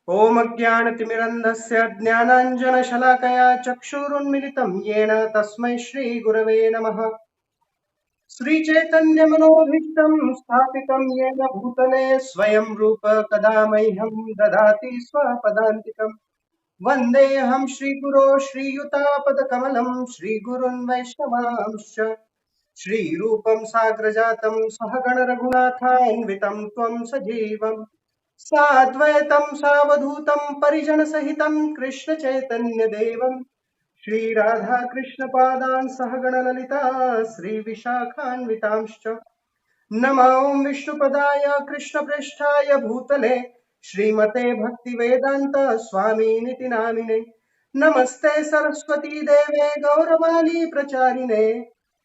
ओम अज्ञानतिमिरन्धस्य ज्ञानाञ्जनशलाकया चक्षुरुन्मिलितं येन तस्मै श्रीगुरवे नमः। श्रीचैतन्यमनोभीष्टं स्थापितं येन भूतले स्वयं रूप कदा मह्यं ददाति स्वपदान्तिकम्। वन्देऽहं श्रीगुरो श्रीयुतापदकमलं श्रीगुरुन् वैष्णवांश्च श्रीरूपं साग्रजातं सहगण रघुनाथान्वितं त्वं सजीवम् साद्वैतं सावधूतं परिजनसहितं कृष्ण चैतन्य देवं श्री राधा कृष्ण पादान् सहगण ललिता श्री विशाखान्वितांश्च नमो विष्णुपदाय कृष्णप्रेष्ठाय भूतले श्रीमते भक्तिवेदांत स्वामिनिति नामिने नमस्ते सरस्वती देवे गौरवाणी प्रचारिणे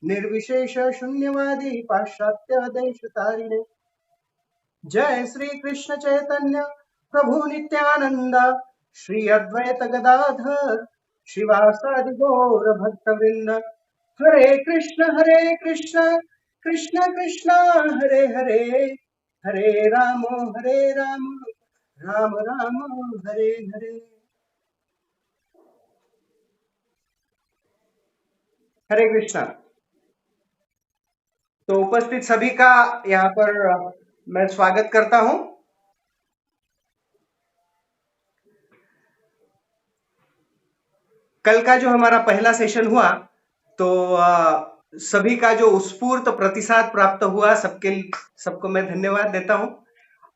निर्विशेष शून्यवादी पाश्चात्य देशतारिणे जय श्री कृष्ण चैतन्य प्रभु नित्यानंद श्री अद्वैत गदाधर शिवासादि गौर भक्त वृंद हरे कृष्ण कृष्ण कृष्ण हरे हरे हरे राम राम राम हरे हरे। हरे कृष्णा। तो उपस्थित सभी का यहाँ पर मैं स्वागत करता हूँ। कल का जो हमारा पहला सेशन हुआ तो सभी का जो उत्स्फूर्त प्रतिसाद प्राप्त हुआ सबको मैं धन्यवाद देता हूं।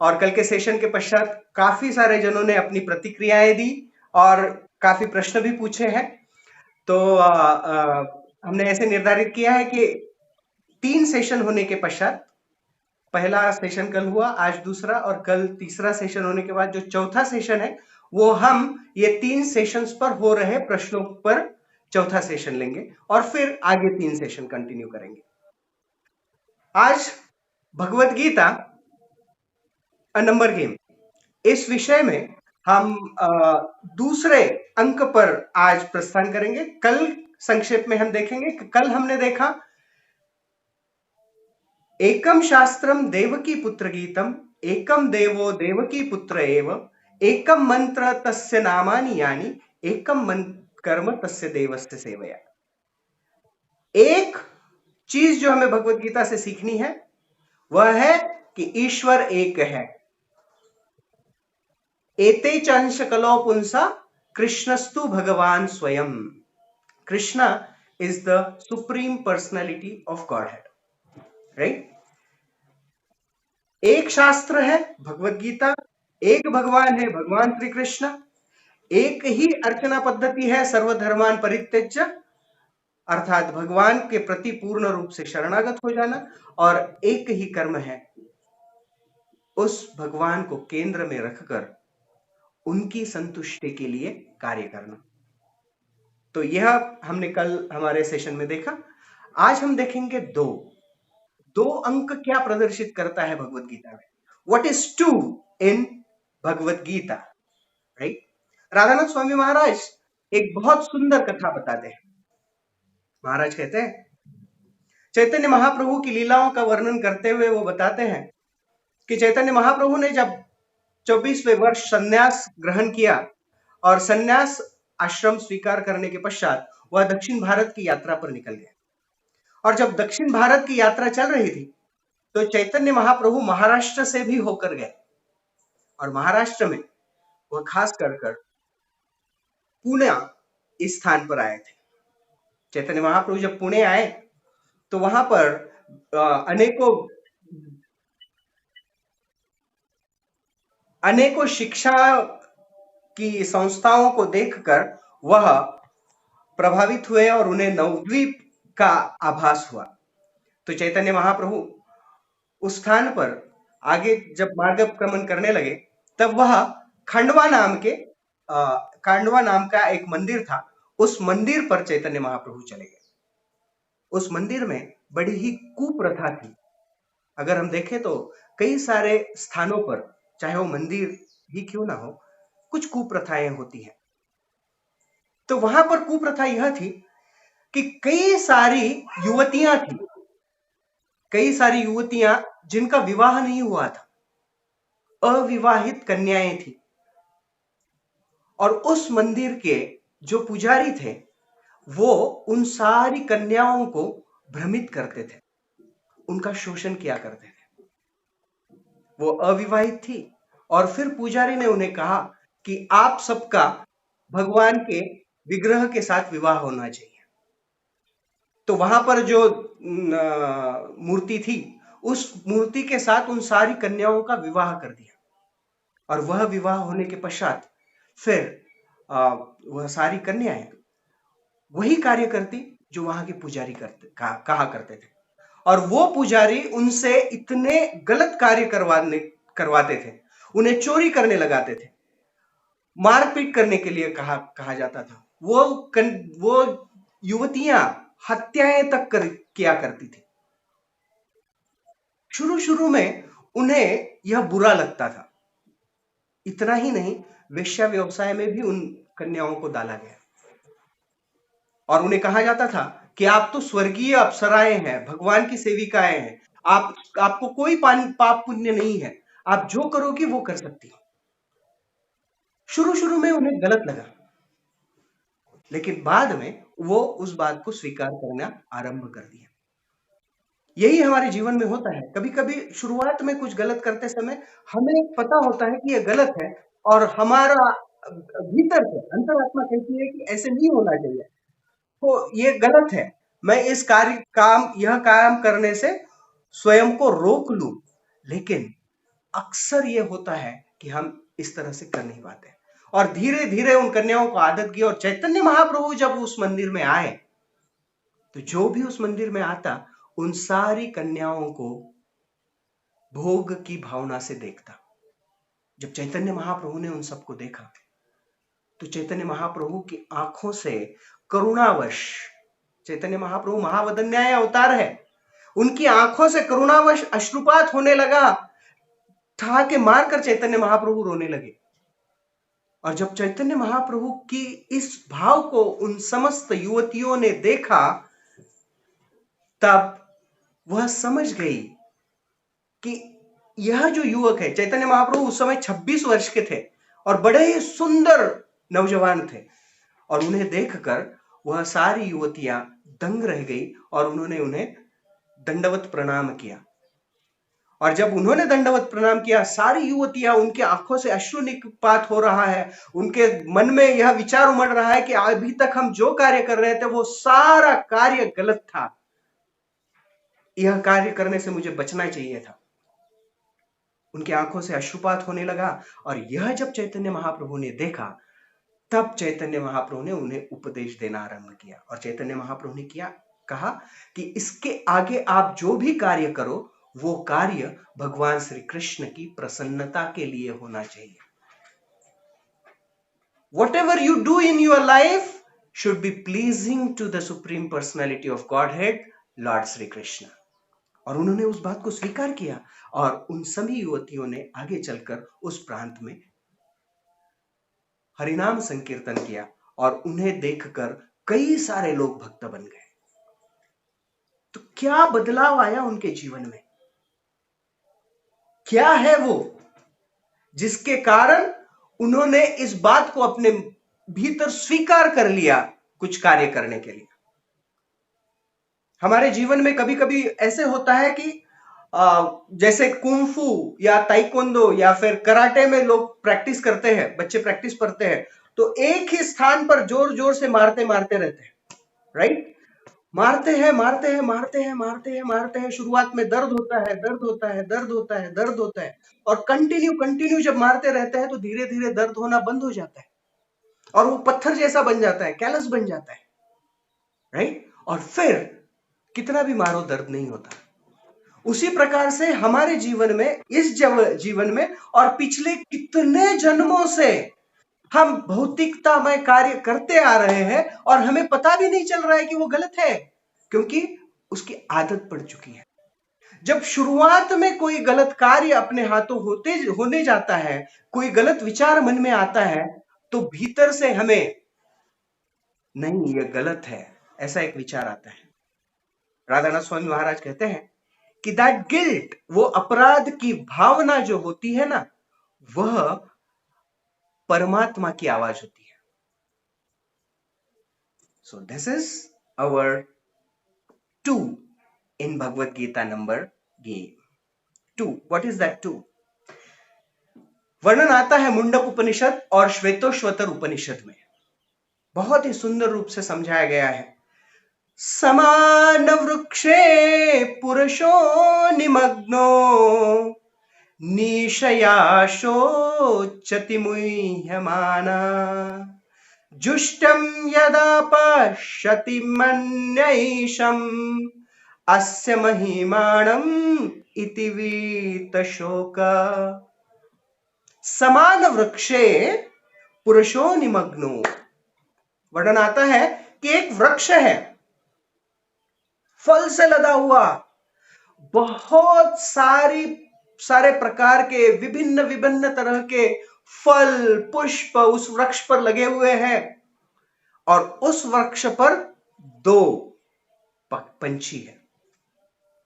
और कल के सेशन के पश्चात काफी सारे जनों ने अपनी प्रतिक्रियाएं दी और काफी प्रश्न भी पूछे हैं। तो हमने ऐसे निर्धारित किया है कि 3 सेशन होने के पश्चात, पहला सेशन कल हुआ, आज दूसरा और कल तीसरा सेशन होने के बाद जो चौथा सेशन है वो हम ये 3 सेशंस पर हो रहे प्रश्नों पर चौथा सेशन लेंगे और फिर आगे 3 सेशन कंटिन्यू करेंगे। आज Bhagavad Gita a number game इस विषय में हम दूसरे अंक पर आज प्रस्थान करेंगे। कल संक्षेप में हम देखेंगे कि कल हमने देखा एकम शास्त्रम देवकी पुत्र गीतम एकम देवो देवकी पुत्र एव एकम मंत्र तस्य नामानि यानि एकम कर्म तस्य देवस्य सेवया। एक चीज जो हमें भगवत गीता से सीखनी है वह है कि ईश्वर एक है। एते चंश कलो पुंसा कृष्णस्तु भगवान स्वयं। Krishna is the supreme personality of godhead, right. एक शास्त्र है भगवत गीता, एक भगवान है भगवान श्री कृष्ण, एक ही अर्चना पद्धति है सर्वधर्मान परित्यज्य, अर्थात भगवान के प्रति पूर्ण रूप से शरणागत हो जाना, और एक ही कर्म है उस भगवान को केंद्र में रखकर उनकी संतुष्टि के लिए कार्य करना। तो यह हमने कल हमारे सेशन में देखा। आज हम देखेंगे दो अंक क्या प्रदर्शित करता है भगवत गीता में। What is 2 in Bhagavad Gita, right. Radhanath Swami Maharaj एक बहुत सुंदर कथा बताते हैं। महाराज कहते हैं, चैतन्य महाप्रभु की लीलाओं का वर्णन करते हुए वो बताते हैं कि चैतन्य महाप्रभु ने जब 24वें वर्ष संन्यास ग्रहण किया और संन्यास आश्रम स्वीकार करने के पश्चात वह दक्षिण भारत की यात्रा पर निकल गए। और जब दक्षिण भारत की यात्रा चल रही थी तो चैतन्य महाप्रभु महाराष्ट्र से भी होकर गए और महाराष्ट्र में वह खास कर पुणे इस स्थान पर आए थे। चैतन्य महाप्रभु जब पुणे आए तो वहां पर अनेकों शिक्षा की संस्थाओं को देखकर वह प्रभावित हुए और उन्हें नवद्वीप का आभास हुआ। तो चैतन्य महाप्रभु उस स्थान पर आगे जब मार्गक्रमण करने लगे तब वह खंडवा नाम का एक मंदिर था। उस मंदिर पर चैतन्य महाप्रभु चले गए। उस मंदिर में बड़ी ही कुप्रथा थी। अगर हम देखें तो कई सारे स्थानों पर, चाहे वो मंदिर ही क्यों ना हो, कुछ कुप्रथाएं होती हैं। तो वहां पर कुप्रथा यह थी कि कई सारी युवतियां जिनका विवाह नहीं हुआ था, अविवाहित कन्याएं थी, और उस मंदिर के जो पुजारी थे वो उन सारी कन्याओं को भ्रमित करते थे, उनका शोषण किया करते थे। वो अविवाहित थी और फिर पुजारी ने उन्हें कहा कि आप सबका भगवान के विग्रह के साथ विवाह होना चाहिए। तो वहां पर जो मूर्ति थी उस मूर्ति के साथ उन सारी कन्याओं का विवाह कर दिया और वह विवाह होने के पश्चात फिर वह सारी कन्याएं वही कार्य करती जो वहां के पुजारी कहा करते थे और वो पुजारी उनसे इतने गलत कार्य करवाते थे, उन्हें चोरी करने लगाते थे, मारपीट करने के लिए कहा जाता था। वो युवतियां हत्याएं तक किया करती थी। शुरू में उन्हें यह बुरा लगता था। इतना ही नहीं, वेश्या व्यवसाय में भी उन कन्याओं को डाला गया और उन्हें कहा जाता था कि आप तो स्वर्गीय अप्सराएं हैं, भगवान की सेविकाएं हैं, आपको कोई पाप पुण्य नहीं है, आप जो करोगी वो कर सकती हो। शुरू में उन्हें गलत लगा, लेकिन बाद में वो उस बात को स्वीकार करना आरंभ कर दिया। यही हमारे जीवन में होता है। कभी कभी शुरुआत में कुछ गलत करते समय हमें पता होता है कि यह गलत है और हमारा भीतर से अंतरात्मा कहती है कि ऐसे नहीं होना चाहिए, तो ये गलत है, मैं यह काम करने से स्वयं को रोक लूं। लेकिन अक्सर ये होता है कि हम इस तरह से कर नहीं पाते और धीरे धीरे उन कन्याओं को आदत की और चैतन्य महाप्रभु जब उस मंदिर में आए तो जो भी उस मंदिर में आता उन सारी कन्याओं को भोग की भावना से देखता। जब चैतन्य महाप्रभु ने उन सबको देखा तो चैतन्य महाप्रभु की आंखों से करुणावश, चैतन्य महाप्रभु महावदन्याय अवतार है, उनकी आंखों से करुणावश अश्रुपात होने लगा, ठहाके मारकर चैतन्य महाप्रभु रोने लगे। और जब चैतन्य महाप्रभु की इस भाव को उन समस्त युवतियों ने देखा तब वह समझ गई कि यह जो युवक है, चैतन्य महाप्रभु उस समय 26 वर्ष के थे और बड़े ही सुंदर नौजवान थे और उन्हें देखकर वह सारी युवतियां दंग रह गई और उन्होंने उन्हें दंडवत प्रणाम किया। और जब उन्होंने दंडवत प्रणाम किया, सारी युवतियां, उनके आंखों से अश्रुनिपात हो रहा है, उनके मन में यह विचार उमड़ रहा है कि अभी तक हम जो कार्य कर रहे थे वो सारा कार्य गलत था, यह कार्य करने से मुझे बचना चाहिए था। उनकी आंखों से अश्रुपात होने लगा और यह जब चैतन्य महाप्रभु ने देखा तब चैतन्य महाप्रभु ने उन्हें उपदेश देना आरंभ किया और चैतन्य महाप्रभु ने कहा कि इसके आगे आप जो भी कार्य करो वो कार्य भगवान श्री कृष्ण की प्रसन्नता के लिए होना चाहिए। Whatever you do in your life should be pleasing to the Supreme Personality of Godhead, Lord Sri Krishna। और उन्होंने उस बात को स्वीकार किया और उन सभी युवतियों ने आगे चलकर उस प्रांत में हरिनाम संकीर्तन किया और उन्हें देखकर कई सारे लोग भक्त बन गए। तो क्या बदलाव आया उनके जीवन में? क्या है वो जिसके कारण उन्होंने इस बात को अपने भीतर स्वीकार कर लिया कुछ कार्य करने के लिए? हमारे जीवन में कभी कभी ऐसे होता है कि जैसे कुंफू या ताइक्वांडो या फिर कराटे में लोग प्रैक्टिस करते हैं, बच्चे प्रैक्टिस करते हैं, तो एक ही स्थान पर जोर जोर से मारते रहते हैं, राइट? मारते हैं। शुरुआत में दर्द होता है और कंटिन्यू जब मारते रहते हैं तो धीरे धीरे दर्द होना बंद हो जाता है और वो पत्थर जैसा बन जाता है, कैलस बन जाता है, राइट? और फिर कितना भी मारो दर्द नहीं होता। उसी प्रकार से हमारे जीवन में, इस जीवन में और पिछले कितने जन्मों से हम भौतिकतामय कार्य करते आ रहे हैं और हमें पता भी नहीं चल रहा है कि वो गलत है, क्योंकि उसकी आदत पड़ चुकी है। जब शुरुआत में कोई गलत कार्य अपने हाथों होने जाता है, कोई गलत विचार मन में आता है, तो भीतर से हमें नहीं, ये गलत है, ऐसा एक विचार आता है। राधानाथ स्वामी महाराज कहते हैं कि दैट गिल्ट, वो अपराध की भावना जो होती है ना, वह परमात्मा की आवाज होती है। So this is our 2 in Bhagavad Gita number 2। What is that 2? वर्णन आता है मुंडक उपनिषद और श्वेतोश्वतर उपनिषद में, बहुत ही सुंदर रूप से समझाया गया है। समान वृक्षे पुरुषो निमग्नो निशया शोचति मुह्यमाना जुष्टं यदा पश्यति मन्यैषम् अस्य महिमाणम् इति वीतशोक। समान वृक्षे पुरुषो निमग्नो, वर्णन आता है कि एक वृक्ष है, फल से लदा हुआ, बहुत सारे प्रकार के विभिन्न विभिन्न तरह के फल पुष्प उस वृक्ष पर लगे हुए हैं, और उस वृक्ष पर 2 पंछी है।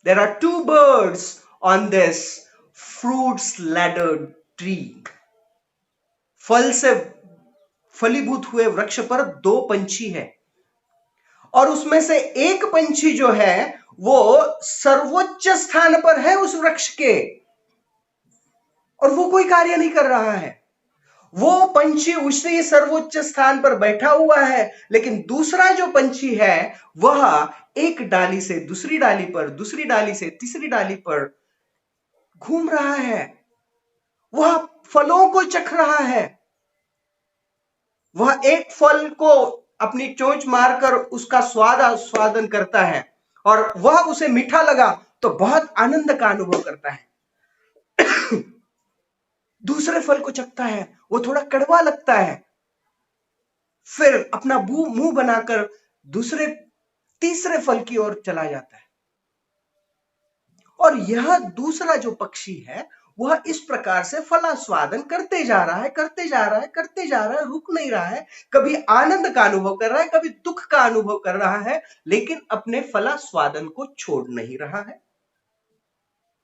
There are 2 birds on this fruits laddered tree. फल से फलीभूत हुए वृक्ष पर 2 पंछी है, और उसमें से एक पंछी जो है वो सर्वोच्च स्थान पर है उस वृक्ष के, और वो कोई कार्य नहीं कर रहा है। वो पंछी उसी सर्वोच्च स्थान पर बैठा हुआ है, लेकिन दूसरा जो पंछी है वह एक डाली से दूसरी डाली पर, दूसरी डाली से तीसरी डाली पर घूम रहा है। वह फलों को चख रहा है। वह एक फल को अपनी चोंच मारकर उसका स्वादन करता है, और वह उसे मीठा लगा तो बहुत आनंद का अनुभव करता है। दूसरे फल को चखता है, वो थोड़ा कड़वा लगता है, फिर अपना मुंह बनाकर तीसरे फल की ओर चला जाता है। और यह दूसरा जो पक्षी है वह इस प्रकार से फलास्वादन करते जा रहा है, रुक नहीं रहा है। कभी आनंद का अनुभव कर रहा है, कभी दुख का अनुभव कर रहा है, लेकिन अपने फलास्वादन को छोड़ नहीं रहा है।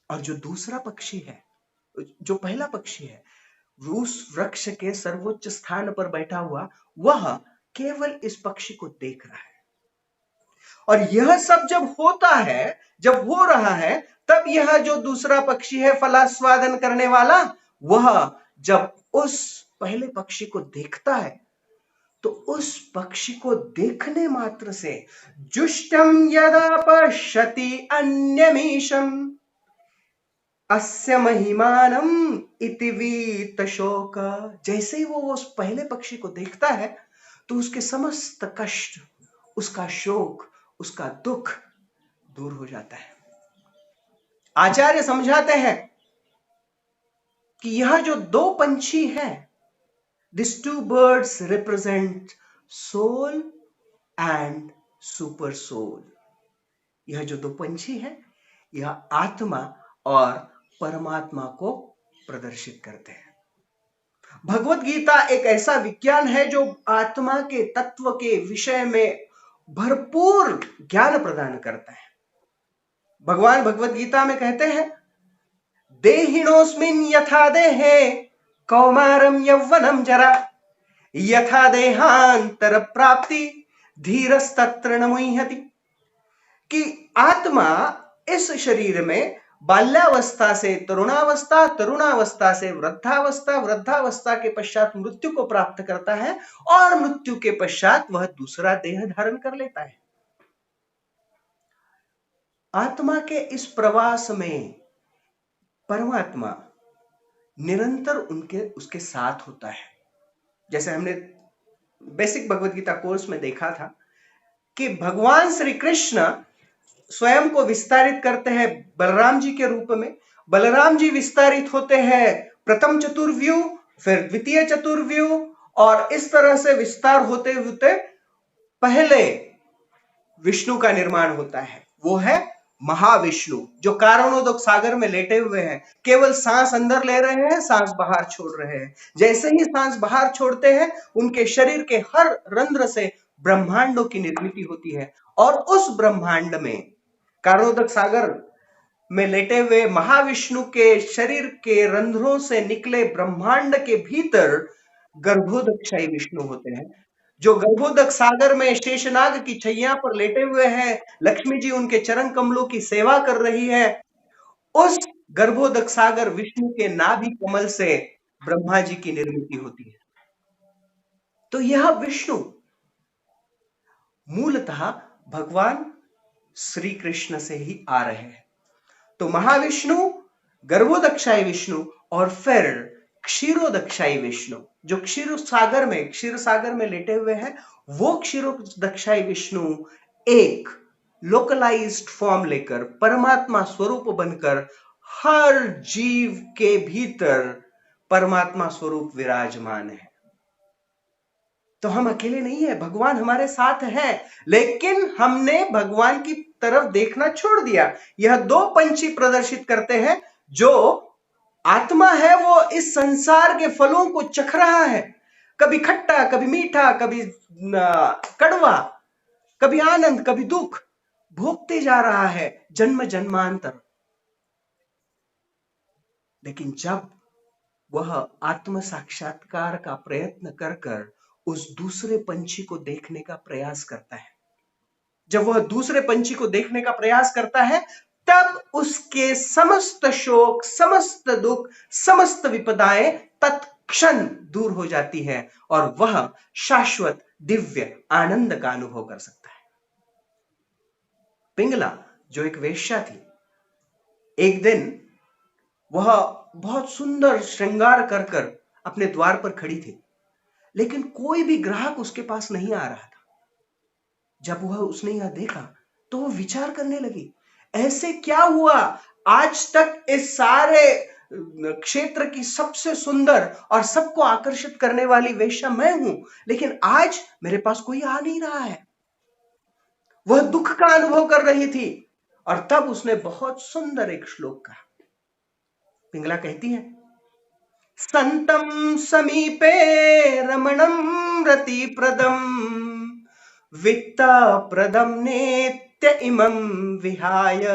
और जो दूसरा पक्षी है, जो पहला पक्षी है, उस वृक्ष के सर्वोच्च स्थान पर बैठा हुआ, वह केवल इस पक्षी को देख रहा है। और यह सब जब होता है, जब हो रहा है, तब यह जो दूसरा पक्षी है फलास्वादन करने वाला, वह जब उस पहले पक्षी को देखता है तो उस पक्षी को देखने मात्र से जुष्टम यदा पश्यति अन्यमीशम अस्य महिमानम इति वीतशोक, जैसे ही वो उस पहले पक्षी को देखता है तो उसके समस्त कष्ट, उसका शोक, उसका दुख दूर हो जाता है। आचार्य समझाते हैं कि यह जो 2 पंछी हैं, these 2 birds represent soul and super soul। यह जो 2 पंछी हैं, यह आत्मा और परमात्मा को प्रदर्शित करते हैं। भगवत गीता एक ऐसा विज्ञान है जो आत्मा के तत्व के विषय में भरपूर ज्ञान प्रदान करता है। भगवान भगवत गीता में कहते हैं, देहिनोस्मिन् यथा देहे कौमारम यौवनम जरा यथा देहांतर प्राप्ति धीरस्तत्र न मुह्यति, कि आत्मा इस शरीर में बाल्यावस्था से तरुणावस्था, तरुणावस्था से वृद्धावस्था, वृद्धावस्था के पश्चात मृत्यु को प्राप्त करता है, और मृत्यु के पश्चात वह दूसरा देह धारण कर लेता है। आत्मा के इस प्रवास में परमात्मा निरंतर उसके साथ होता है। जैसे हमने बेसिक भगवत गीता कोर्स में देखा था कि भगवान श्री कृष्ण स्वयं को विस्तारित करते हैं बलराम जी के रूप में। बलराम जी विस्तारित होते हैं प्रथम चतुर्व्यूह, फिर द्वितीय चतुर्व्यूह, और इस तरह से विस्तार होते होते पहले विष्णु का निर्माण होता है। वो है महाविष्णु, जो कारणोदक सागर में लेटे हुए हैं, केवल सांस अंदर ले रहे हैं, सांस बाहर छोड़ रहे हैं। जैसे ही सांस बाहर छोड़ते हैं, उनके शरीर के हर रंध्र से ब्रह्मांडों की निर्मिति होती है, और उस ब्रह्मांड में कारणोदक सागर में लेटे हुए महाविष्णु के शरीर के रंध्रों से निकले ब्रह्मांड के भीतर गर्भोदकशाही विष्णु होते हैं, जो गर्भोदक सागर में शेषनाग की छैया पर लेटे हुए हैं। लक्ष्मी जी उनके चरण कमलों की सेवा कर रही है। उस गर्भोदक सागर विष्णु के नाभि कमल से ब्रह्मा जी की निर्मिति होती है। तो यह विष्णु मूलतः भगवान श्री कृष्ण से ही आ रहे हैं। तो महाविष्णु, गर्भोदकशाही विष्णु और फिर क्षीरोदकशाही विष्णु, जो क्षीर सागर में लेटे हुए हैं, वो क्षीरोदकशाही विष्णु एक लोकलाइज्ड फॉर्म लेकर परमात्मा स्वरूप बनकर हर जीव के भीतर परमात्मा स्वरूप विराजमान है। तो हम अकेले नहीं है, भगवान हमारे साथ हैं, लेकिन हमने भगवान की तरफ देखना छोड़ दिया। यह दो पंछी प्रदर्शित करते हैं, जो आत्मा है वो इस संसार के फलों को चख रहा है, कभी खट्टा, कभी मीठा, कभी कड़वा, कभी आनंद, कभी दुख भोगते जा रहा है जन्म जन्मांतर। लेकिन जब वह आत्म साक्षात्कार का प्रयत्न कर कर उस दूसरे पंछी को देखने का प्रयास करता है, जब वह दूसरे पंछी को देखने का प्रयास करता है, तब उसके समस्त शोक, समस्त दुख, समस्त विपदाएं तत्क्षण दूर हो जाती है और वह शाश्वत दिव्य आनंद का अनुभव कर सकता है। पिंगला, जो एक वेश्या थी, एक दिन वह बहुत सुंदर श्रृंगार कर कर अपने द्वार पर खड़ी थी, लेकिन कोई भी ग्राहक उसके पास नहीं आ रहा था। जब उसने यह देखा तो वो विचार करने लगी, ऐसे क्या हुआ, आज तक इस सारे क्षेत्र की सबसे सुंदर और सबको आकर्षित करने वाली वेश्या मैं हूं, लेकिन आज मेरे पास कोई आ नहीं रहा है। वह दुख का अनुभव कर रही थी और तब उसने बहुत सुंदर एक श्लोक कहा। पिंगला कहती है, संतम समीपे रमणम रतिप्रदम वित्त प्रदम नेत्य इमं विहाय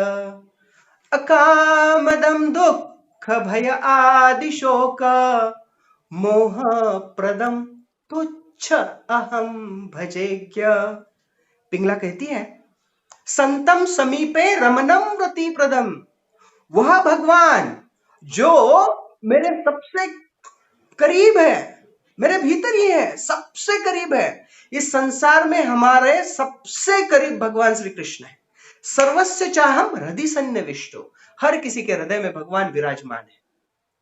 अकामदम दुख भय आदि शोक मोह प्रदम तुच्छ अहम भजेज्ञ। पिंगला कहती है, संतम समीपे रमणम रतिप्रदम, वह भगवान जो मेरे सबसे करीब है, मेरे भीतर ही है, सबसे करीब है। इस संसार में हमारे सबसे करीब भगवान श्री कृष्ण है। सर्वस्य चाहम हृदय सन्निविष्टो, हर किसी के हृदय में भगवान विराजमान है।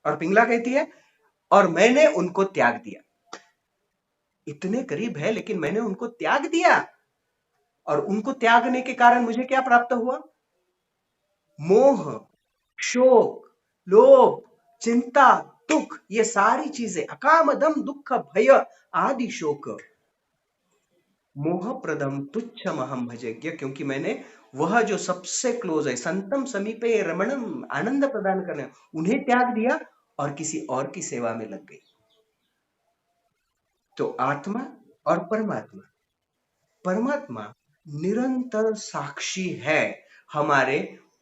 और पिंगला कहती है, और मैंने उनको त्याग दिया। इतने करीब है लेकिन मैंने उनको त्याग दिया, और उनको त्यागने के कारण मुझे क्या प्राप्त हुआ? मोह, शोक, लोभ, चिंता, दुख, ये सारी चीजें, अकामदम दुख भय आदि शोक, मोह प्रदम तुच्छ महम भजेज्ञ, क्योंकि मैंने वह जो सबसे क्लोज है, संतम समीपे रमणम, आनंद प्रदान करने, उन्हें त्याग दिया और किसी और की सेवा में लग गई। तो आत्मा और परमात्मा, परमात्मा निरंतर साक्षी है हमारे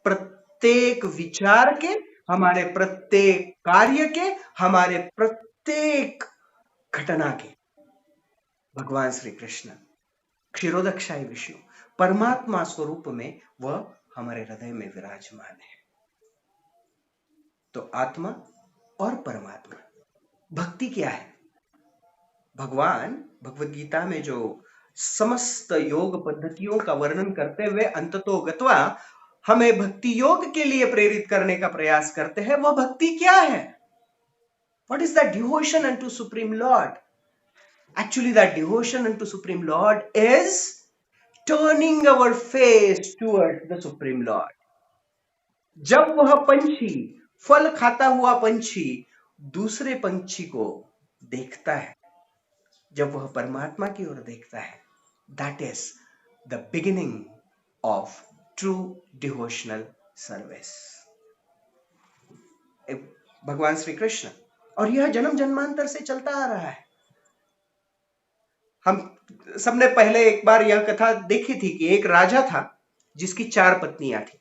प्रत्येक विचार के, हमारे प्रत्येक कार्य के, हमारे प्रत्येक घटना के। भगवान श्री कृष्ण क्षीरोदकशाही विष्णु परमात्मा स्वरूप में वह हमारे हृदय में विराजमान है। तो आत्मा और परमात्मा, भक्ति क्या है? भगवान भगवद गीता में जो समस्त योग पद्धतियों का वर्णन करते हुए अंततो गत्वा हमें भक्ति योग के लिए प्रेरित करने का प्रयास करते हैं, वह भक्ति क्या है? What is that devotion unto Supreme Lord? Actually, that devotion unto Supreme Lord is turning our face towards the Supreme Lord. जब वह पंछी, फल खाता हुआ पंछी, दूसरे पंछी को देखता है, जब वह परमात्मा की ओर देखता है, that is the beginning of true devotional service. भगवान श्री कृष्ण, और यह जन्म जन्मांतर से चलता आ रहा है। हम सबने पहले एक बार यह कथा देखी थी कि एक राजा था जिसकी 4 पत्नियां थी,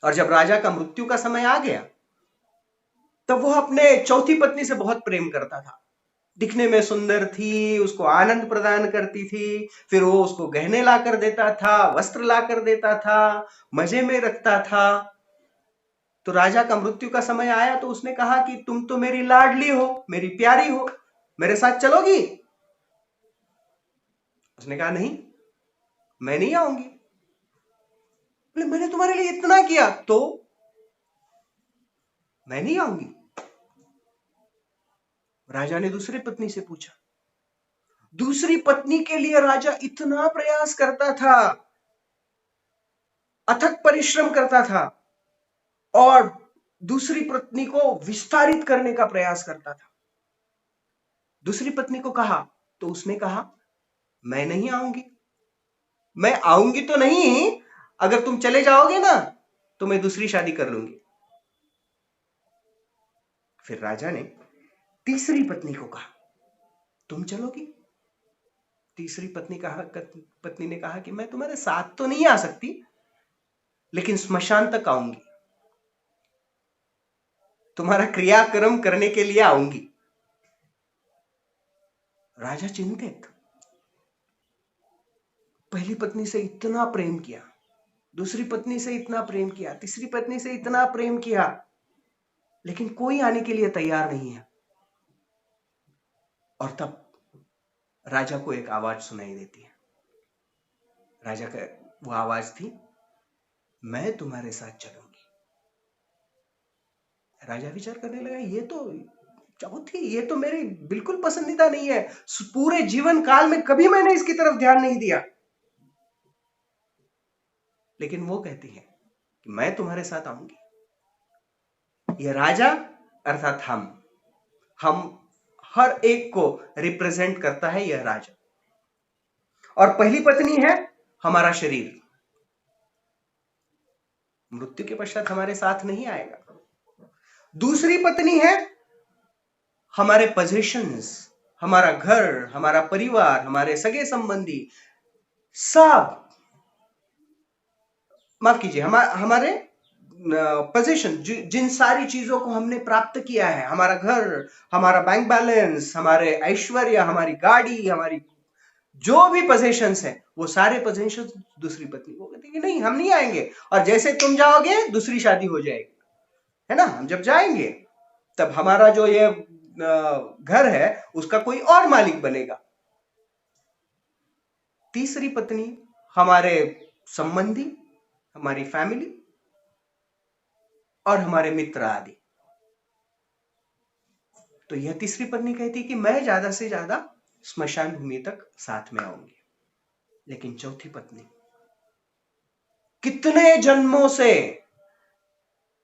और जब राजा का मृत्यु का समय आ गया तब वह अपने चौथी पत्नी से बहुत प्रेम करता था। दिखने में सुंदर थी, उसको आनंद प्रदान करती थी, फिर वो उसको गहने ला कर देता था, वस्त्र ला कर देता था, मजे में रखता था। तो राजा का मृत्यु का समय आया तो उसने कहा कि तुम तो मेरी लाडली हो, मेरी प्यारी हो, मेरे साथ चलोगी? उसने कहा नहीं, मैं नहीं आऊंगी। बोले मैंने तुम्हारे लिए इतना किया तो मैं नहीं आऊंगी। राजा ने दूसरी पत्नी से पूछा। दूसरी पत्नी के लिए राजा इतना प्रयास करता था, अथक परिश्रम करता था और दूसरी पत्नी को विस्तारित करने का प्रयास करता था। दूसरी पत्नी को कहा तो उसने कहा मैं नहीं आऊंगी। मैं आऊंगी तो नहीं, अगर तुम चले जाओगे ना तो मैं दूसरी शादी कर लूंगी। फिर राजा ने तीसरी पत्नी को कहा तुम चलोगी? तीसरी पत्नी ने कहा कि मैं तुम्हारे साथ तो नहीं आ सकती, लेकिन स्मशान तक आऊंगी, तुम्हारा क्रियाक्रम करने के लिए आऊंगी। राजा चिंतित, पहली पत्नी से इतना प्रेम किया, दूसरी पत्नी से इतना प्रेम किया, तीसरी पत्नी से इतना प्रेम किया, लेकिन कोई आने के लिए तैयार नहीं है। और तब राजा को एक आवाज सुनाई देती है। राजा का वो आवाज थी, मैं तुम्हारे साथ चलूंगी। राजा विचार करने लगा, ये तो चौथी, ये तो मेरी बिल्कुल पसंदीदा नहीं है, पूरे जीवन काल में कभी मैंने इसकी तरफ ध्यान नहीं दिया। लेकिन वो कहती है कि मैं तुम्हारे साथ आऊंगी। ये राजा अर्थात हम हर एक को रिप्रेजेंट करता है यह राजा। और पहली पत्नी है हमारा शरीर, मृत्यु के पश्चात हमारे साथ नहीं आएगा। दूसरी पत्नी है हमारे पोजीशंस, हमारा घर, हमारा परिवार, हमारे सगे संबंधी, सब, माफ कीजिए, हमारे पोजीशन, जिन सारी चीजों को हमने प्राप्त किया है, हमारा घर, हमारा बैंक बैलेंस, हमारे ऐश्वर्य, हमारी गाड़ी, हमारी जो भी पोजीशंस है, वो सारे पोजीशंस दूसरी पत्नी को कहती है नहीं, हम नहीं आएंगे, और जैसे तुम जाओगे दूसरी शादी हो जाएगी, है ना। हम जब जाएंगे तब हमारा जो ये घर है उसका कोई और मालिक बनेगा। तीसरी पत्नी हमारे संबंधी, हमारी फैमिली और हमारे मित्र आदि। तो यह तीसरी पत्नी कहती कि मैं ज्यादा से ज्यादा स्मशान भूमि तक साथ में आऊंगी। लेकिन चौथी पत्नी कितने जन्मों से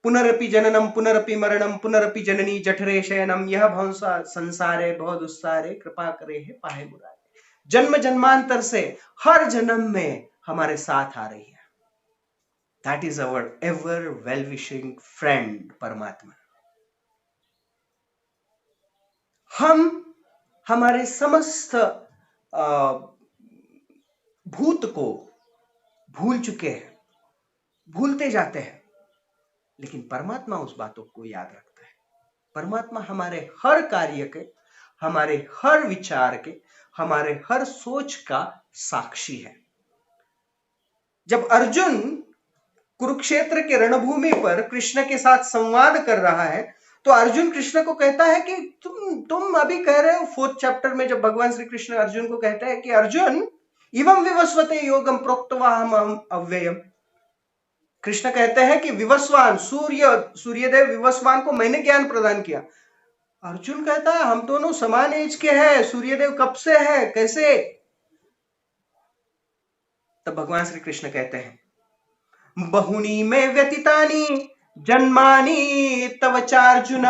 पुनरपि जननम पुनरपि मरणम पुनरपि जननी जठरे शयनम यह भवंसा संसारे बहुत दुस्सारे कृपा करे है पाहे मुरारे। जन्म जन्मांतर से हर जन्म में हमारे साथ आ रही है। That is our ever well wishing friend परमात्मा। हम हमारे समस्त भूत को भूल चुके हैं, भूलते जाते हैं, लेकिन परमात्मा उस बातों को याद रखता है। परमात्मा हमारे हर कार्य के, हमारे हर विचार के, हमारे हर सोच का साक्षी है। जब अर्जुन कुरुक्षेत्र के रणभूमि पर कृष्ण के साथ संवाद कर रहा है तो अर्जुन कृष्ण को कहता है कि तुम अभी कह रहे हो, 4th चैप्टर में जब भगवान श्री कृष्ण अर्जुन को कहते हैं कि अर्जुन इवं विवस्वते योगम प्रोक्तवाहम अव्ययम। कृष्ण कहते हैं कि विवस्वान सूर्यदेव विवस्वान को मैंने ज्ञान प्रदान किया। अर्जुन कहता है हम दोनों समान एज के हैं, सूर्यदेव कब से है, कैसे? तब भगवान श्री कृष्ण कहते हैं बहुनी में व्यतीतानि जन्मानि तव चार्जुन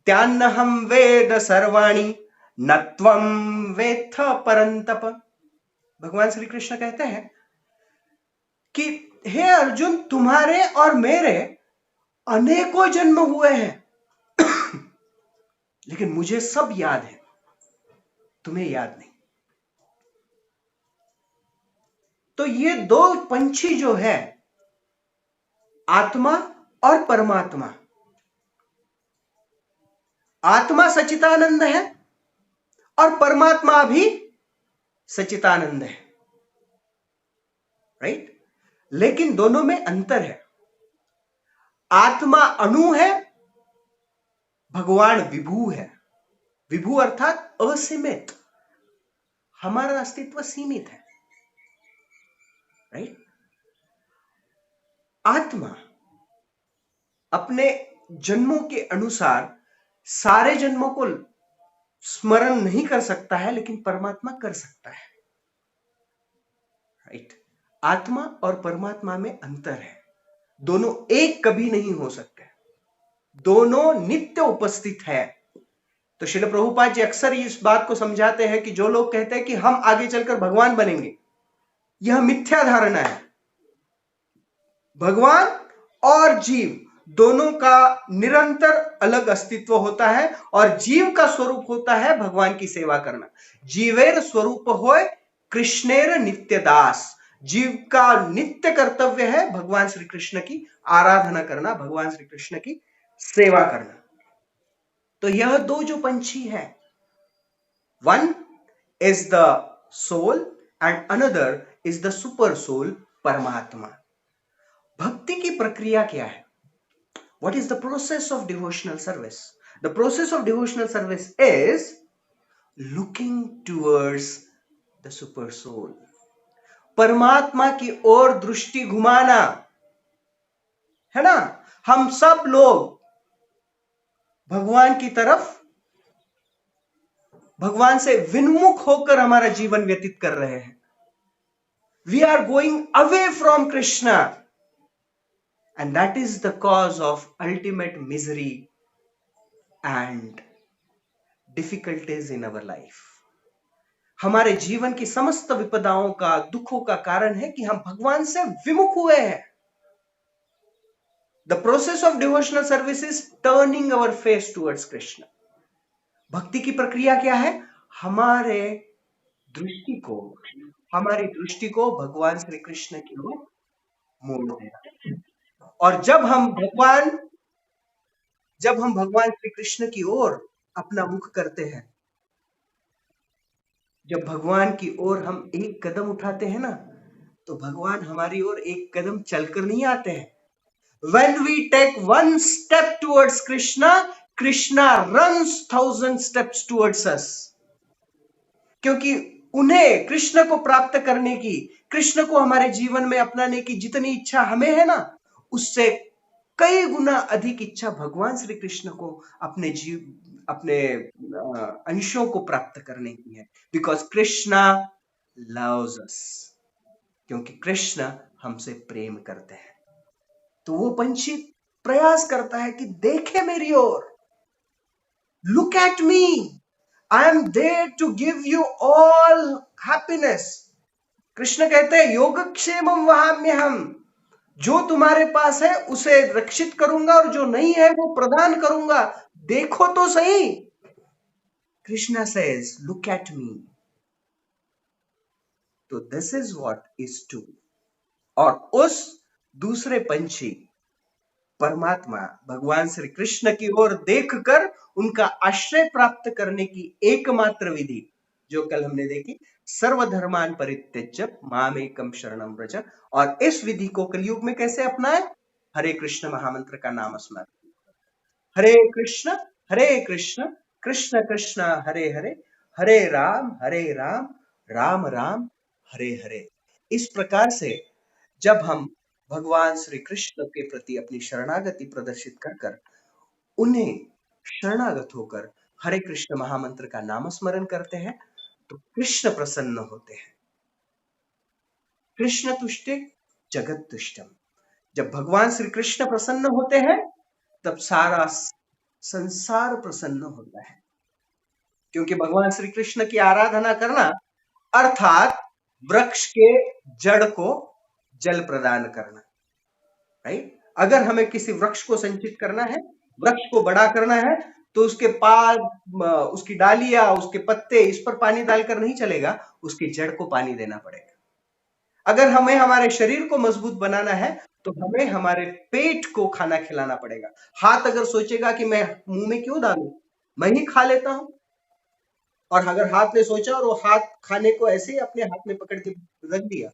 त्यान्नहं वेद सर्वाणि न त्वं वेत्थ परंतप। भगवान श्री कृष्ण कहते हैं कि हे अर्जुन, तुम्हारे और मेरे अनेकों जन्म हुए हैं लेकिन मुझे सब याद है, तुम्हें याद नहीं। तो ये दो पंछी जो है, आत्मा और परमात्मा, आत्मा सच्चिदानंद है और परमात्मा भी सच्चिदानंद है, राइट? लेकिन दोनों में अंतर है। आत्मा अणु है, भगवान विभू है। विभू अर्थात असीमित, हमारा अस्तित्व सीमित है, राइट? आत्मा अपने जन्मों के अनुसार सारे जन्मों को स्मरण नहीं कर सकता है, लेकिन परमात्मा कर सकता है, राइट? आत्मा और परमात्मा में अंतर है। दोनों एक कभी नहीं हो सकते, दोनों नित्य उपस्थित है। तो श्रील प्रभुपाद जी अक्सर इस बात को समझाते हैं कि जो लोग कहते हैं कि हम आगे चलकर भगवान बनेंगे, यह मिथ्या धारणा है। भगवान और जीव दोनों का निरंतर अलग अस्तित्व होता है, और जीव का स्वरूप होता है भगवान की सेवा करना। जीवेर स्वरूप होय कृष्णेर नित्य दास। जीव का नित्य कर्तव्य है भगवान श्री कृष्ण की आराधना करना, भगवान श्री कृष्ण की सेवा करना। तो यह दो जो पंछी है, one is the soul and another is the super soul, परमात्मा। भक्ति की प्रक्रिया क्या है? What is the process of devotional service? The process of devotional service is looking towards the super soul. परमात्मा की ओर दृष्टि घुमाना, है ना? हम सब लोग भगवान की तरफ, भगवान से विन्मुख होकर हमारा जीवन व्यतीत कर रहे हैं। We are going away from Krishna. And that is the cause of ultimate misery and difficulties in our life. हमारे जीवन की समस्त विपदाओं का, दुखों का कारण है कि हम भगवान से विमुख हुए हैं। The process of devotional service is turning our face towards Krishna. भक्ति की प्रक्रिया क्या है? हमारी दृष्टि को भगवान श्री कृष्ण की ओर मोड़ देना। और जब हम भगवान श्री कृष्ण की ओर अपना मुख करते हैं, जब भगवान की ओर हम एक कदम उठाते हैं ना, तो भगवान हमारी ओर एक कदम चलकर नहीं आते हैं। When we take one step towards Krishna, Krishna runs 1,000 steps towards us. क्योंकि उन्हें कृष्ण को प्राप्त करने की, कृष्ण को हमारे जीवन में अपनाने की जितनी इच्छा हमें है ना, उससे कई गुना अधिक इच्छा भगवान श्री कृष्ण को अपने अंशों को प्राप्त करने की है। बिकॉज कृष्णा लव्स अस, क्योंकि कृष्ण हमसे प्रेम करते हैं। तो वो पंछी प्रयास करता है कि देखे मेरी ओर, look at me, I am there to give you all happiness. Krishna कहते हैं योगक्षेमम वहाम्यहम, जो तुम्हारे पास है उसे रक्षित करूंगा और जो नहीं है वो प्रदान करूंगा, देखो तो सही। Krishna says look at me. तो this is what is true. और उस दूसरे पंछी परमात्मा भगवान श्री कृष्ण की ओर देखकर उनका आश्रय प्राप्त करने की एकमात्र विधि, जो कल हमने देखी, सर्वधर्मान परित्यज्य मामेकम शरणम व्रज। और इस विधि को कलयुग में कैसे अपनाए? हरे कृष्ण महामंत्र का नाम स्मरण, हरे कृष्ण कृष्ण कृष्ण हरे हरे, हरे राम राम राम हरे हरे। इस प्रकार से जब हम भगवान श्री कृष्ण के प्रति अपनी शरणागति प्रदर्शित कर उन्हें शरणागत होकर हरे कृष्ण महामंत्र का नाम स्मरण करते हैं, तो कृष्ण प्रसन्न होते हैं। कृष्ण तुष्टे जगत तुष्टम। जब भगवान श्री कृष्ण प्रसन्न होते हैं, तब सारा संसार प्रसन्न होता है। क्योंकि भगवान श्री कृष्ण की आराधना करना अर्थात वृक्ष के जड़ को जल प्रदान करना, राइट? अगर हमें किसी वृक्ष को संचित करना है, वृक्ष को बड़ा करना है, तो उसके पात, उसकी डालियां, उसके पत्ते, इस पर पानी डालकर नहीं चलेगा, उसकी जड़ को पानी देना पड़ेगा। अगर हमें हमारे शरीर को मजबूत बनाना है, तो हमें हमारे पेट को खाना खिलाना पड़ेगा। हाथ अगर सोचेगा कि मैं मुंह में क्यों डालूं, मैं ही खा लेता हूं। और अगर हाथ ने सोचा और वो हाथ खाने को ऐसे ही अपने हाथ में पकड़ के रख दिया,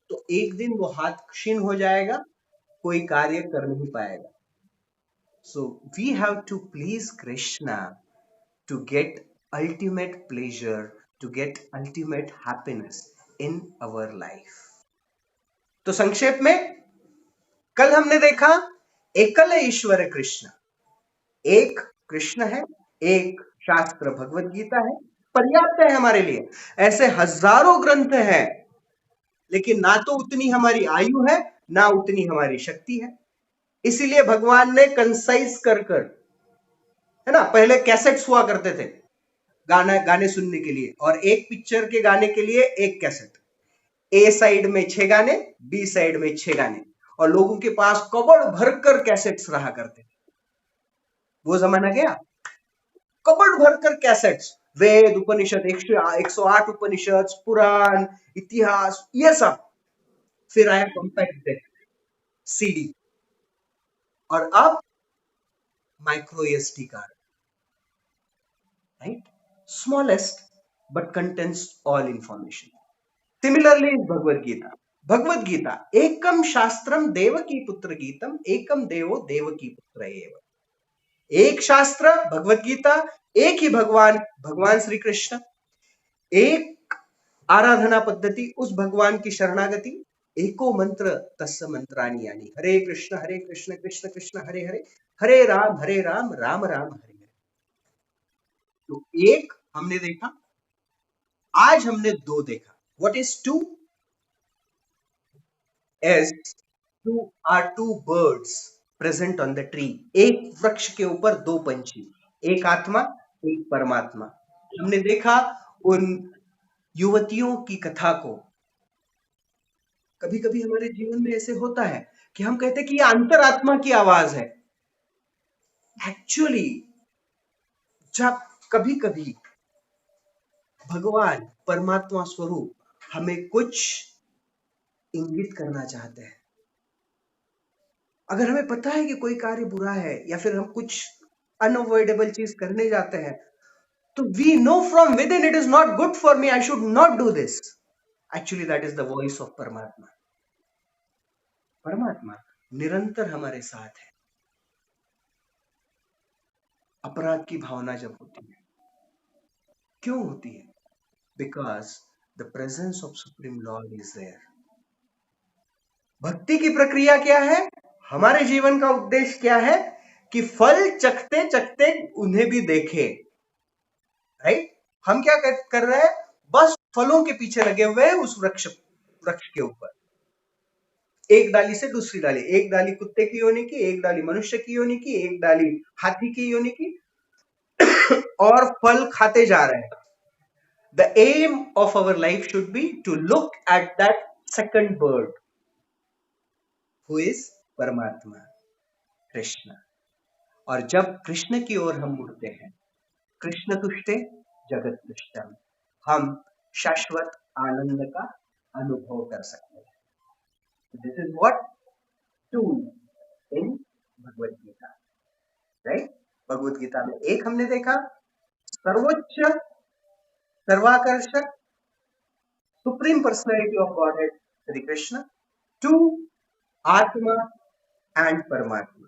तो एक दिन वो हाथ क्षीण हो जाएगा, कोई कार्य कर नहीं पाएगा। So we have to please Krishna to get ultimate pleasure, to get ultimate happiness in our life. तो संक्षेप में कल हमने देखा एकल ईश्वर कृष्ण, एक कृष्ण है, एक शास्त्र भगवत गीता है, पर्याप्त है हमारे लिए। ऐसे हजारों ग्रंथ हैं, लेकिन ना तो उतनी हमारी आयु है, ना उतनी हमारी शक्ति है। इसीलिए भगवान ने कंसाइज कर कर, है ना, पहले कैसेट्स हुआ करते थे गाने सुनने के लिए, और एक पिक्चर के गाने के लिए एक कैसेट, ए साइड में 6 गाने, बी साइड में 6 गाने, और लोगों के पास कबड़ भरकर कैसेट्स रहा करते। वो जमाना गया, कबड़ भरकर कैसेट्स, वेद उपनिषद, 108 उपनिषद, पुराण, इतिहास, ये सब। फिर आया कॉम्पैक्ट डिस्क, सीडी, और अब micro SD card, right? Smallest but contains all information. Similarly is Bhagavad Gita. Bhagavad Gita एकम शास्त्रम देवकी पुत्र गीतम, एकम देवो देवकी पुत्र एव। एक शास्त्र भगवद गीता, एक ही भगवान, भगवान श्री कृष्ण, एक आराधना पद्धति, उस भगवान की शरणागति, एको मंत्र तस्य मंत्राणि यानी हरे कृष्ण कृष्ण कृष्ण हरे हरे, हरे राम राम राम हरे हरे। तो एक हमने देखा, आज हमने दो देखा। What is two? As two are two birds present on the tree. एक वृक्ष के ऊपर दो पंछी, एक आत्मा, एक परमात्मा। हमने देखा उन युवतियों की कथा को। कभी कभी हमारे जीवन में ऐसे होता है कि हम कहते हैं कि ये अंतरात्मा की आवाज है। एक्चुअली जब कभी कभी भगवान परमात्मा स्वरूप हमें कुछ इंगित करना चाहते हैं, अगर हमें पता है कि कोई कार्य बुरा है या फिर हम कुछ अनअवॉइडेबल चीज करने जाते हैं, तो we know from within it is not good for me, I should not do this. Actually that is the voice of परमात्मा। परमात्मा निरंतर हमारे साथ है। अपराध की भावना जब होती है, क्यों होती है? Because the presence of Supreme Lord is there. भक्ति की प्रक्रिया क्या है? हमारे जीवन का उद्देश्य क्या है? कि फल चखते चखते उन्हें भी देखे, राइट? हम क्या कर रहे हैं? बस फलों के पीछे लगे हुए हैं उस वृक्ष के ऊपर। एक डाली से दूसरी डाली, एक डाली कुत्ते की योनि की, एक डाली मनुष्य की योनि की, एक डाली हाथी की योनि की, और फल खाते जा रहे हैं। The aim of our life should be to look at that second bird, who is परमात्मा, कृष्ण। और जब कृष्ण की ओर हम मुड़ते हैं, कृष्ण तुष्टे जगत तुष्टम, हम शाश्वत आनंद का अनुभव कर सकते हैं। This is what two in Bhagavad Gita, right? Bhagavad Gita में एक हमने देखा सर्वोच्च सर्वाकर्षक supreme personality of Godhead Shri Krishna, two atma and paramatma.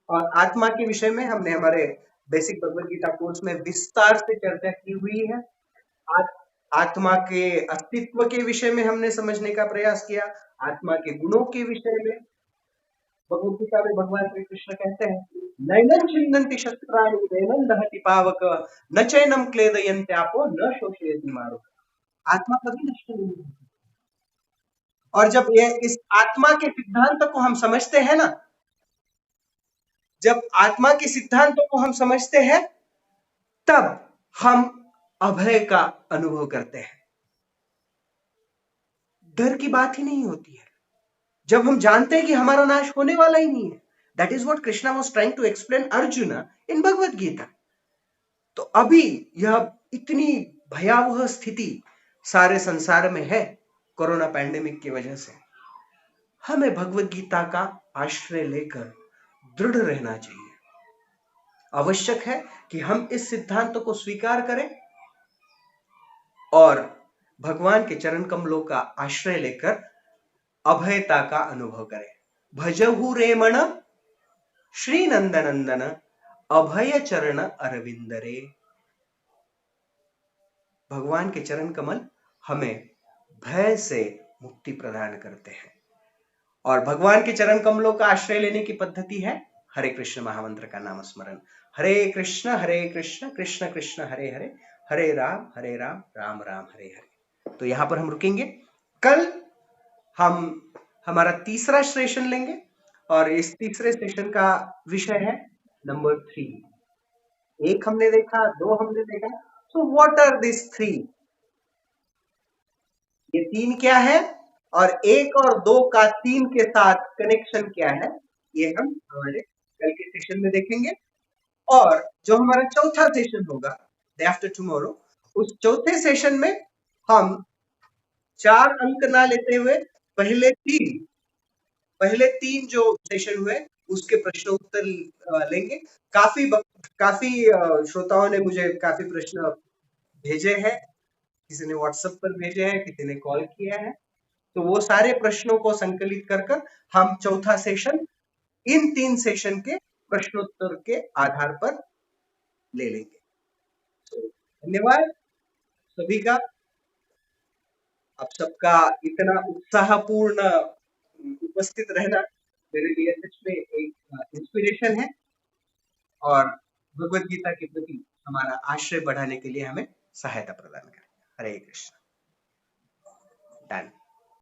और आत्मा के विषय में हमने हमारे बेसिक भगवद गीता कोर्स में विस्तार से चर्चा की हुई है। आत्मा के अस्तित्व के विषय में हमने समझने का प्रयास किया, आत्मा के गुणों के विषय में भगवद गीता में भगवान श्री कृष्ण कहते हैं नैनं छिन्दन्ति शस्त्राणि नैनं दहति पावक न चैनं क्लेदयन्त्यापो न शोषयति मारुः। आत्मा कभी नष्ट नहीं होती। और जब ये इस आत्मा के सिद्धांत को हम समझते हैं ना, जब आत्मा के सिद्धांतों को हम समझते हैं, तब हम अभय का अनुभव करते हैं। डर की बात ही नहीं होती है जब हम जानते हैं कि हमारा नाश होने वाला ही नहीं है। That is what Krishna was trying to explain Arjun in Bhagavad Gita. तो अभी यह इतनी भयावह स्थिति सारे संसार में है कोरोना पैंडेमिक की वजह से, हमें भगवद गीता का आश्रय लेकर दृढ़ रहना चाहिए। आवश्यक है कि हम इस सिद्धांत को स्वीकार करें और भगवान के चरण कमलों का आश्रय लेकर अभयता का अनुभव करें। भजहु रेमण श्री नंदनंदन अभय चरण अरविंदरे। भगवान के चरण कमल हमें भय से मुक्ति प्रदान करते हैं और भगवान के चरण कमलों का आश्रय लेने की पद्धति है हरे कृष्ण महामंत्र का नाम स्मरण। हरे कृष्ण कृष्ण कृष्ण हरे हरे, हरे राम राम राम हरे हरे। तो यहां पर हम रुकेंगे। कल हम हमारा तीसरा सेशन लेंगे और इस तीसरे सेशन का विषय है नंबर 3। एक हमने देखा, दो हमने देखा, सो व्हाट आर दिस 3? ये 3 क्या है और 1 और 2 का 3 के साथ कनेक्शन क्या है, ये हम हमारे कल के सेशन में देखेंगे। और जो हमारा चौथा सेशन होगा डे आफ्टर टुमारो, उस चौथे सेशन में हम 4 अंक ना लेते हुए पहले तीन जो सेशन हुए उसके प्रश्न उत्तर लेंगे। काफी श्रोताओं ने मुझे काफी प्रश्न भेजे हैं, किसी ने व्हाट्सएप पर भेजे हैं, किसी ने कॉल किया है। तो वो सारे प्रश्नों को संकलित कर हम चौथा सेशन इन 3 सेशन के प्रश्नोत्तर के आधार पर ले लेंगे। तो धन्यवाद सभी का, आप सबका इतना उत्साहपूर्ण उपस्थित रहना मेरे लिए सच में एक इंस्पिरेशन है और भगवत गीता के प्रति हमारा आश्रय बढ़ाने के लिए हमें सहायता प्रदान करें। हरे कृष्ण। डन।